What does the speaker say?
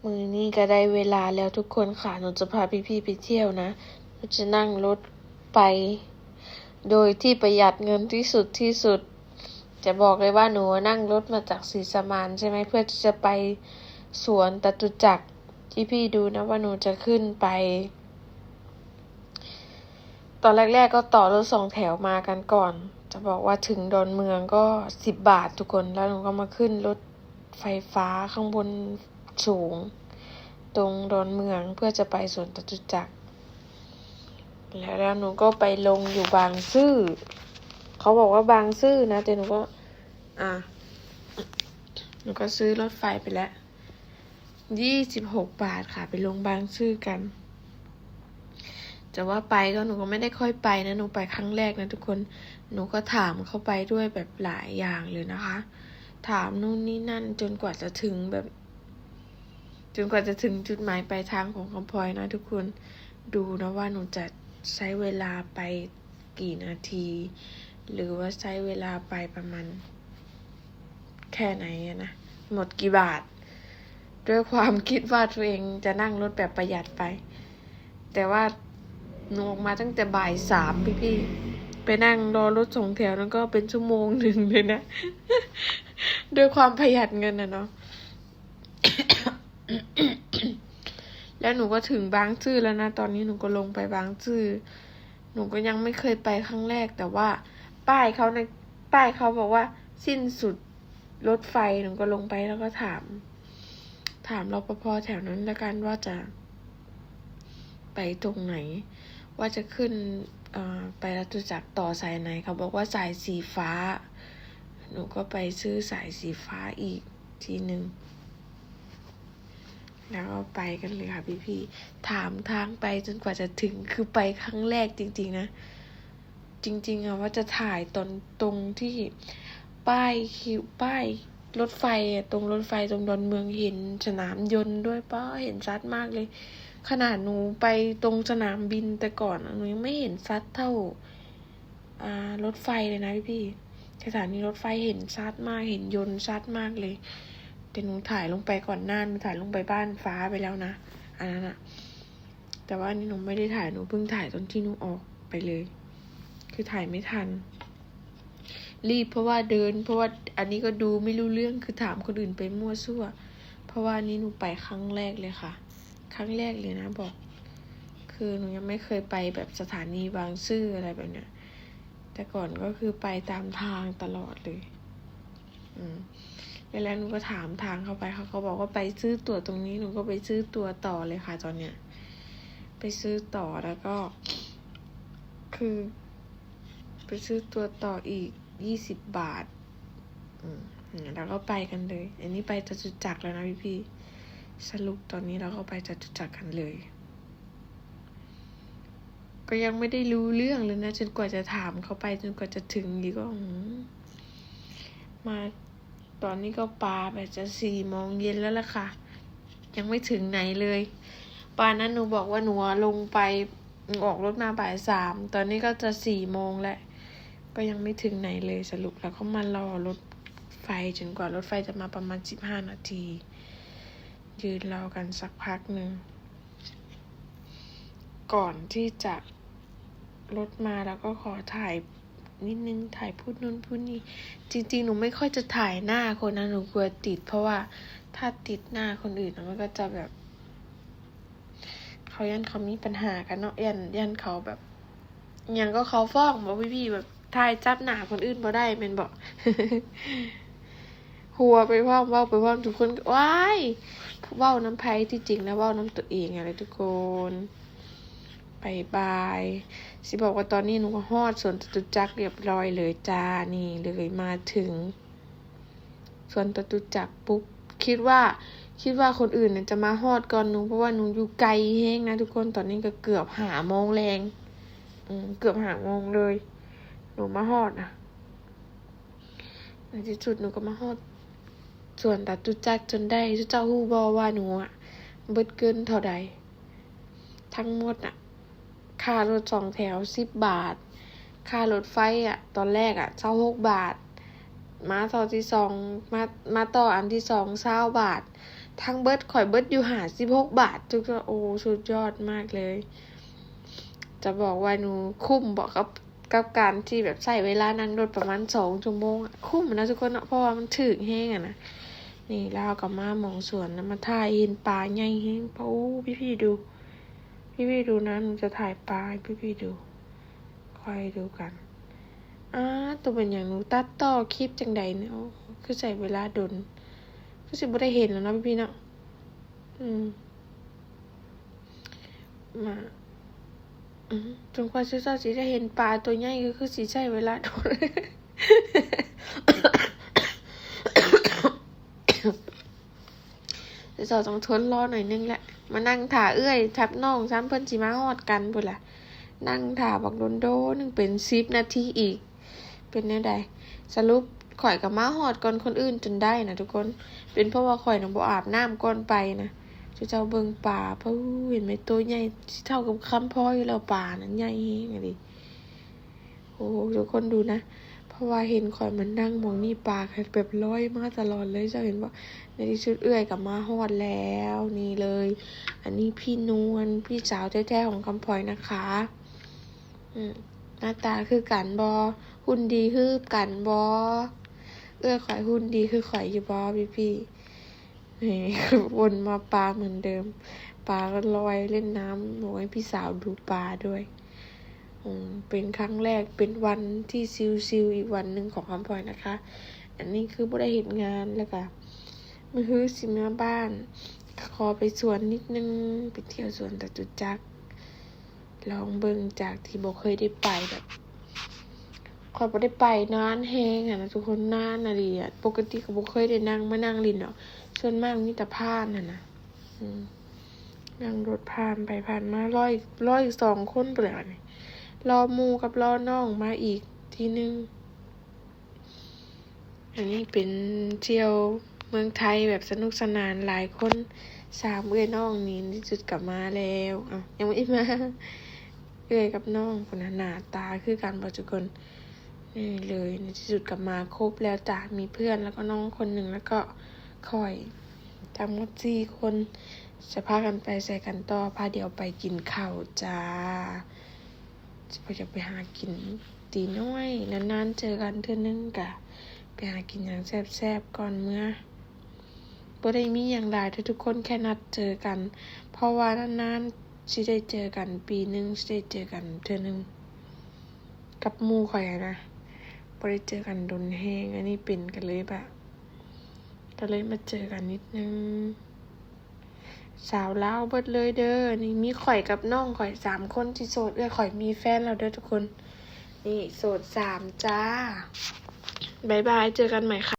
มือนี้ก็ได้เวลาแล้วทุกคนค่ะหนูจะพาพี่ๆไปเที่ยวนะหนูจะนั่งรถไปโดยที่ประหยัดเงินที่สุดจะบอกเลยว่าหนูนั่งรถมาจากศรีสมานใช่ไหมเพื่อที่จะไปสวนจตุจักรที่พี่ดูนะว่าหนูจะขึ้นไปตอนแรกๆก็ต่อรถ2 แถวมากันก่อนจะบอกว่าถึงดอนเมืองก็10 บาททุกคนแล้วหนูก็มาขึ้นรถไฟฟ้าข้างบนสูงตรงดอนเมืองเพื่อจะไปสวนจตุจักรแล้วหนูก็ไปลงอยู่บางซื่อเขาบอกว่าบางซื่อนะแต่หนูก็หนูก็ซื้อรถไฟไปแล้ว26 บาทค่ะไปลงบางซื่อกันจะว่าไปก็หนูก็ไม่ได้ค่อยไปนะหนูไปครั้งแรกนะทุกคนหนูก็ถามเขาไปด้วยแบบหลายอย่างเลยนะคะถามนู่นนี่นั่นจนกว่าจะถึงจุดหมายปลายทางของคำพลอยนะทุกคนดูนะว่าหนูจะใช้เวลาไปกี่นาทีหรือว่าใช้เวลาไปประมาณแค่ไหนนะหมดกี่บาทด้วยความคิดว่าตัวเองจะนั่งรถแบบประหยัดไปแต่ว่าหนูออกมาตั้งแต่บ่าย 3พี่ไปนั่งรอรถ2 แถวแล้วก็เป็น1 ชั่วโมงเลยนะด้วยความประหยัดเงินนะเนาะ แล้วหนูก็ถึงบางซื่อแล้วนะตอนนี้หนูก็ลงไปบางซื่อหนูก็ยังไม่เคยไปครั้งแรกแต่ว่าป้ายเขาบอกว่าสิ้นสุดรถไฟหนูก็ลงไปแล้วก็ถามรปภแถวนั้นแล้วกันว่าจะไปตรงไหนว่าจะขึ้นไปจตุจักรต่อสายไหนเขาบอกว่าสายสีฟ้าหนูก็ไปซื้อสายสีฟ้าอีกทีนึงแล้วก็ไปกันเลยค่ะพี่ๆถามทางไปจนกว่าจะถึงคือไปครั้งแรกจริงๆนะจริงๆว่าจะถ่ายตรงที่ป้ายรถไฟตรงรถไฟตรงดอนเมืองเห็นสนามยนต์ด้วยป้าเห็นชัดมากเลยขนาดหนูไปตรงสนามบินแต่ก่อนหนูยังไม่เห็นชัดเท่ารถไฟเลยนะพี่สถานีรถไฟเห็นชัดมากเห็นยนต์ชัดมากเลยแต่หนูถ่ายลงไปก่อนหน้าหนูถ่ายลงไปบ้านฟ้าไปแล้วนะอันนั้นอะแต่ว่านี่หนูไม่ได้ถ่ายหนูเพิ่งถ่ายตอนที่หนูออกไปเลยคือถ่ายไม่ทันรีบเพราะว่าอันนี้ก็ดูไม่รู้เรื่องคือถามคนอื่นไปมั่วซั่วเพราะว่านี้หนูไปครั้งแรกเลยค่ะครั้งแรกเลยนะบอกคือหนูยังไม่เคยไปแบบสถานีบางซื่ออะไรแบบเนี้ยแต่ก่อนก็คือไปตามทางตลอดเลยแล้วหนูก็ถามทางเขาไปเขาบอกว่าไปซื้อตั๋วตรงนี้หนูก็ไปซื้อตั๋วต่อเลยค่ะตอนเนี้ยไปซื้อต่อแล้วก็คือไปซื้อตัวต่ออีก20 บาทแล้วก็ไปกันเลยอันนี้ไปจตุจักรแล้วนะพี่สรุปตอนนี้เราก็ไปจตุจักรกันเลยก็ยังไม่ได้รู้เรื่องเลยนะจนกว่าจะถามเขาไปจนกว่าจะถึงอีกก็มาตอนนี้ก็ปาไปจะ4 โมงเย็นแล้วล่ะค่ะยังไม่ถึงไหนเลยปานั้นหนูบอกว่าหนูลงไปออกรถมาบ่าย 3ตอนนี้ก็จะ4 โมงแล้วก็ยังไม่ถึงไหนเลยสรุปแล้วก็มารอรถไฟจนกว่ารถไฟจะมาประมาณ15 นาทียืนรอกันสักพักหนึ่งก่อนที่จะรถมาแล้วก็ขอถ่ายนิดนึงถ่ายพูดนู่นพูดนี่จริงๆหนูไม่ค่อยจะถ่ายหน้าคนนะหนูกลัวติดเพราะว่าถ้าติดหน้าคนอื่นมันก็จะแบบเขามีปัญหากันเนาะยันเขาแบบอย่างก็เขาฟ้องบอกพี่แบบถ่ายจับหน้าคนอื่นบ่ได้แม่นบอก หัวไปเว้าไปเว้าทุกคนว้ายเว้าน้ำไผที่จริงแล้วเว้าน้ำตัวเองอะไรทุกคนบายสิบอกว่าตอนนี้หนูก็ฮอดสวนจตุจักรเรียบร้อยเลยจ้านี่เลยมาถึงสวนจตุจักรปุ๊บคิดว่าคนอื่นเนี่ยจะมาฮอดก่อนหนูเพราะว่าหนูอยู่ไกลแฮงนะทุกคนตอนนี้ก็เกือบ5 โมงแรงเกือบ5 โมงเลยหนูมาฮอดนะในที่สุดหนูก็มาฮอดสวนจตุจักรจนได้เจ้าฮู้บ่ว่าหนูเบิดเกินเท่าใดทั้งหมดค่ารถ2 แถว10 บาทค่ารถไฟตอนแรก26 บาทมาต่อที่2มาต่ออันที่2 20 บาท ทั้งเบิดข่อยเบิดอยู่56 บาททุกคนโอ้สุดยอดมากเลย จะบอกว่าหนูคุ้มบอกกับการที่แบบใช้เวลานั่งรถประมาณ2 ชั่วโมงคุ้มนะทุกคนเนาะเพราะว่ามันถึกแห้งนะนี่แล้วก็มาหมองสวนนะมาถ่ายเห็นปลาใหญ่แห้งโอ้พี่ดูพี่ดูนะหนูจะถ่ายปลาพี่ดูคอยดูกันตัวเป็นอย่างหนูตัดต่อคลิปจังใดเนี่ยคือใช้เวลาดนคือสิบ่ได้เห็นแล้วนะพี่เนาะมาจนกว่าสิได้เห็นปลาตัวใหญ่ก็คือสิใช้เวลาโดน เดี๋ยวต้องทนรอหน่อยนึงแหละมานั่งถ่าทับน้องซ้ำเพิ่นสิมาฮอดกันพุ่นล่ะนั่งถ่าบักโดนึงเป็น10 นาทีอีกเป็นแนวใดสรุปข่อยก็มาฮอดก่อนคนอื่นจนได้นะทุกคนเป็นเพราะว่าข่อยน่ะบ่อาบน้ำก่อนไปนะเจ้าเบิ่งปลาเพราะเห็นไหมตัวใหญ่เท่ากับคำพ้ออยู่แล้วปลานั้นใหญ่แฮงอะดิโอ้ทุกคนดูนะเพราะว่าเห็นข่อยมันนั่งมองนี่ปลาแบบลอยมาตลอดเลยเจ้าเห็นบ่ในที่สุดเอื้อยกับมาฮอดแล้วนี่เลยอันนี้พี่นวลพี่สาวแท้ๆของคำพลอยนะคะหน้าตาคือกันบ่หุ่นดีคือกันบ่เอื้อยข่อยหุ่นดีคือข่อยอยู่บ่พี่นี่วนมาปลาเหมือนเดิมปลาก็ลอยเล่นน้ำบอกให้พี่สาวดูปลาด้วยเป็นครั้งแรกเป็นวันที่ซิวๆอีกวันหนึ่งของคำพลอยนะคะ อันนี้คือบ่ได้เห็นงานแล้วก็มื้อฮื้อสิมาบ้านขอไปสวนนิดนึงไปเที่ยวสวนจตุจักรลองเบิ่งจากที่บ่เคยได้ไปแบบขอยบ่ได้ไปนานแฮงนะทุกคนนานน่ะดิปกติก็บ่เคยได้มานั่งเล่นดอกส่วนมากมีแต่ผ่านน่ะนะนั่งรถผ่านไปผ่านมาร้อย2 คนเปล่านี่รอหมู่กับรอน้องมาอีกทีนึงอันนี้เป็นเที่ยวเมืองไทยแบบสนุกสนานหลายคน3เอื้อยน้องนี่ที่สุดกลับมาแล้วยังไม่มาเอื้อยกับน้องคนหน้าตาคือกันบ่ทุกคนนี่เลยในที่สุดกลับมาครบแล้วจ้ะมีเพื่อนแล้วก็น้องคนหนึ่งแล้วก็ค่อยทั้งหมด4 คนจะพากันไปใส่กันต่อพาเดี๋ยวไปกินข้าวจ้าจะไปหากินตีน้อยนานๆเจอกันเทื่อนึงกะไปหากินอย่างแซ่บๆก่อนเมื่อบ่ได้มีอย่างหลายทุกคนแค่นัดเจอกันเพราะว่านานๆสิได้เจอกันปีนึงสิได้เจอกันเทื่อนึงกับหมู่ข่อยนะบ่ได้เจอกันดนแฮงอันนี้เป็นกันเลยแบบก็เลยมาเจอกันนิดนึงสาวลาวเบิดเลยเด้อนี่มีข่อยกับน้องข่อย3 คนที่โสดข่อยมีแฟนแล้วเด้อทุกคนนี่โสด3จ้าบ๊ายบายเจอกันใหม่ค่ะ